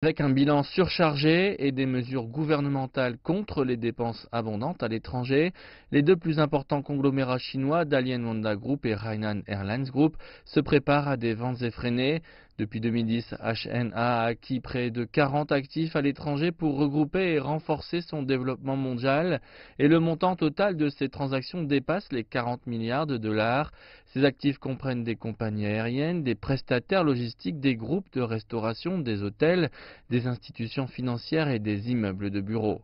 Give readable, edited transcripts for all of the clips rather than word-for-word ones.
Avec un bilan surchargé et des mesures gouvernementales contre les dépenses abondantes à l'étranger, les deux plus importants conglomérats chinois, Dalian Wanda Group et Hainan Airlines Group, se préparent à des ventes effrénées. Depuis 2010, HNA a acquis près de 40 actifs à l'étranger pour regrouper et renforcer son développement mondial, et le montant total de ces transactions dépasse les 40 milliards de dollars. Ces actifs comprennent des compagnies aériennes, des prestataires logistiques, des groupes de restauration, des hôtels, des institutions financières et des immeubles de bureaux.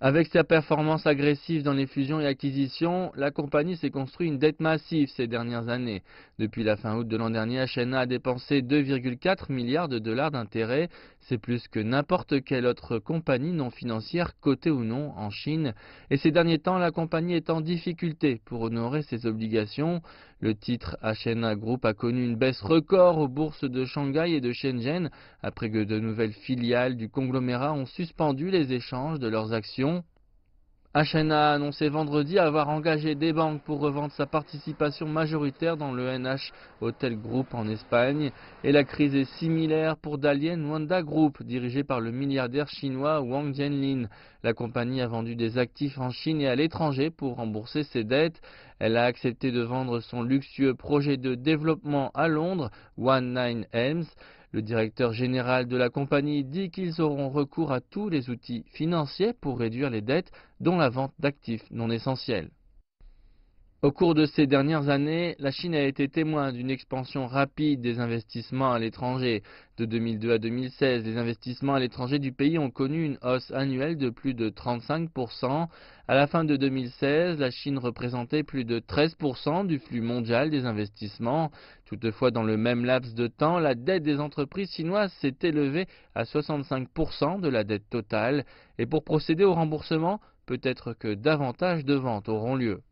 Avec sa performance agressive dans les fusions et acquisitions, la compagnie s'est construit une dette massive ces dernières années. Depuis la fin août de l'an dernier, HNA a dépensé 2,4 milliards de dollars d'intérêts. C'est plus que n'importe quelle autre compagnie non financière, cotée ou non, en Chine. Et ces derniers temps, la compagnie est en difficulté pour honorer ses obligations. Le titre HNA Group a connu une baisse record aux bourses de Shanghai et de Shenzhen, après que de nouvelles filiales du conglomérat ont suspendu les échanges de leurs actions. HNA a annoncé vendredi avoir engagé des banques pour revendre sa participation majoritaire dans le NH Hotel Group en Espagne. Et la crise est similaire pour Dalian Wanda Group, dirigé par le milliardaire chinois Wang Jianlin. La compagnie a vendu des actifs en Chine et à l'étranger pour rembourser ses dettes. Elle a accepté de vendre son luxueux projet de développement à Londres, One Nine Elms. Le directeur général de la compagnie dit qu'ils auront recours à tous les outils financiers pour réduire les dettes, dont la vente d'actifs non essentiels. Au cours de ces dernières années, la Chine a été témoin d'une expansion rapide des investissements à l'étranger. De 2002 à 2016, les investissements à l'étranger du pays ont connu une hausse annuelle de plus de 35%. À la fin de 2016, la Chine représentait plus de 13% du flux mondial des investissements. Toutefois, dans le même laps de temps, la dette des entreprises chinoises s'est élevée à 65% de la dette totale. Et pour procéder au remboursement, peut-être que davantage de ventes auront lieu.